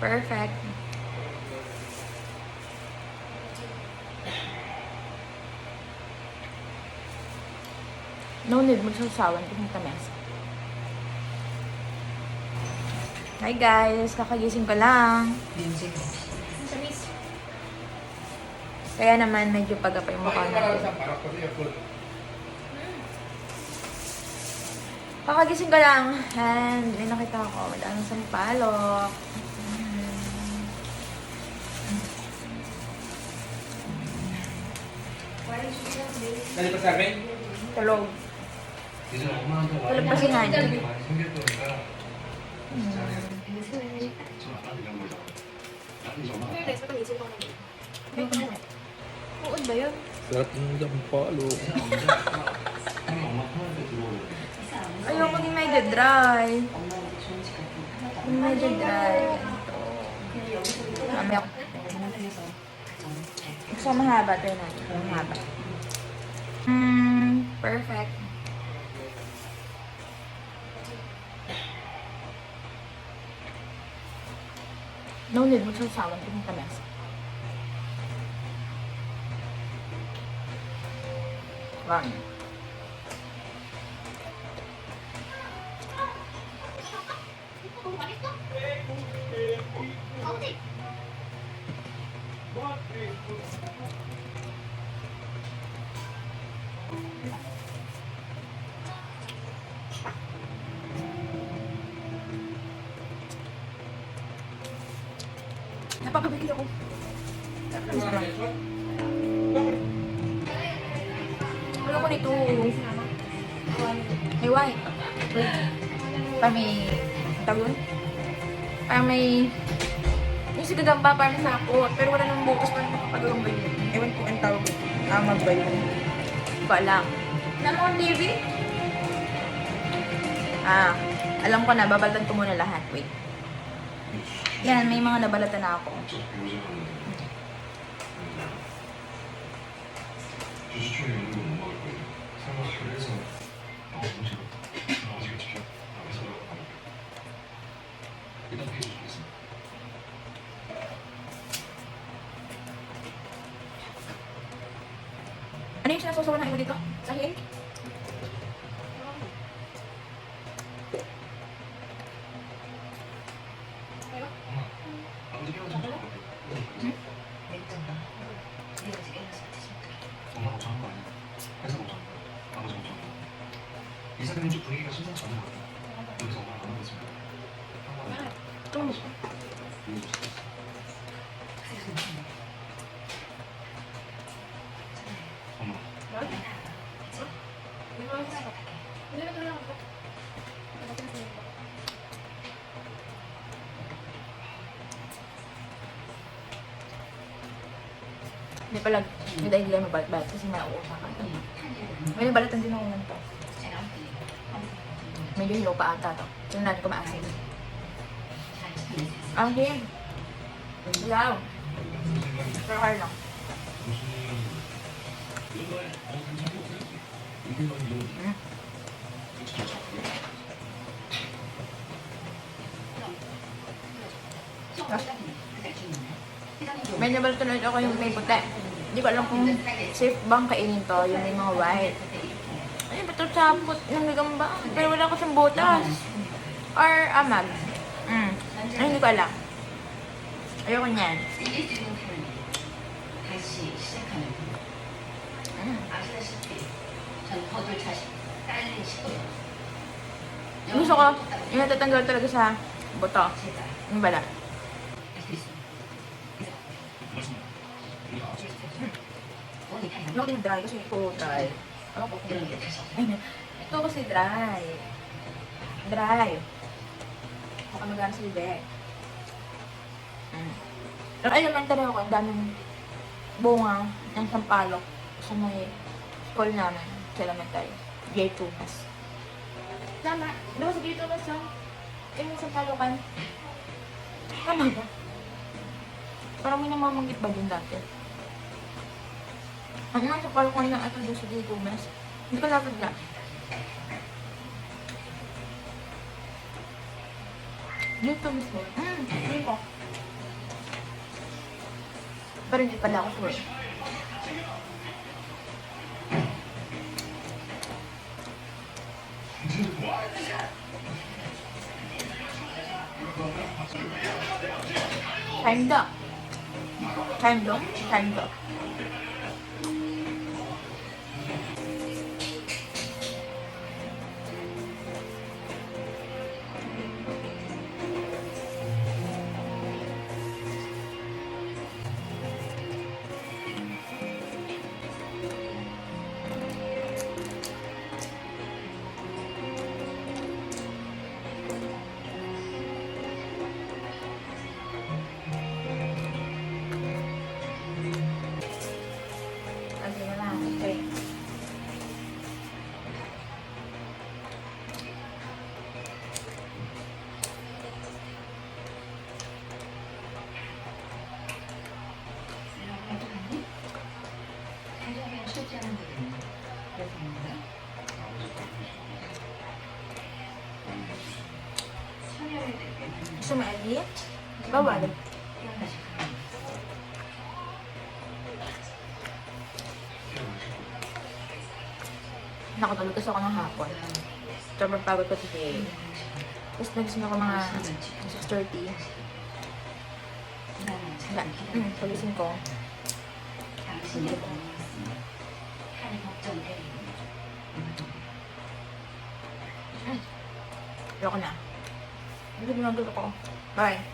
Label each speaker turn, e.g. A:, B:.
A: Perfect. No need magsasawan kung tamis. Hi guys, kakagising ko lang. Kaya naman medyo pagapa yung mukha natin. Kakagising ko lang and may nakita ko madaming sampalok.
B: Dali pa sa amin?
A: Tulog. Tulog pa si Nani. Uod ba yun?
C: Sarap ng dampalo.
A: Ayaw maging medyo dry. Medyo dry. Mamaya ko. Gusto ko mahaba. Ito yun natin. Mahaba. Perfect. No need magsasawan kung tamis. One. Napakabigil ako. Wala ko nito. May white. Parang may tagon. Parang may yung sigagamba parang sakot. Pero wala nang bukas parang nakapagulong ba yun. Ewan ko ang tawag ito. Amag ba yun? Hindi ko alam. Alam mo ang TV? Alam ko na. Babalatan ko muna lahat. Wait. Yan, may mga nabalatan na ako. Ano yung sinasusawa na iba dito? Sahin?
D: 이사들은 좀 분위기가 심상치 않은 것 같아요. 여기서 엄마랑 만나겠습니다.
A: Ito.
D: 엄마.
A: Hindi pala, hindi dahil lang mabalat-balat kasi mauusakan. May nabalatan din ako nito. Medyo hilo pa ata to. Tingnan natin kung maasin. Ang din. Wow. Pero hard lang. May nabalatan ulit ako yung may puti. Hindi ko alam kung safe bang kainin to. Yung may mga white. Ay, ba't ito sapot ng gagamba? Pero wala ko siyang butas. Or amag. Ay, hindi ko alam. Ayoko niyan. Gusto ko, yung natatanggal talaga sa buto. Yung bala. Ano din dry kasi ito dry. Ano ko kung ito kasi dry. Dry. Baka magana sa bibig. Pero elementary ako, ang daming bunga ng sampalok sa may school namin sa elementary. J2 mas. Tama. Diba sa J2 mas lang? Yung sampalokan. Tama ba? Parang may namamanggit ba din dati? Ang mga sampalokan na ito doon sa J2 mas. Hindi ko nakagla. J2 mas mo. Hindi ko. Pero hindi pala ako sure. Time up. Time up. Time up. Lagyan na lang. Okay. Gusto mo edit? Bawal. Nakatulog kasi ako ng hapon. Sobrang pagod ko today. Tapos nagising ako mga 6:30. Pagising ko. Ayoko na. Hindi mo ko. Bye.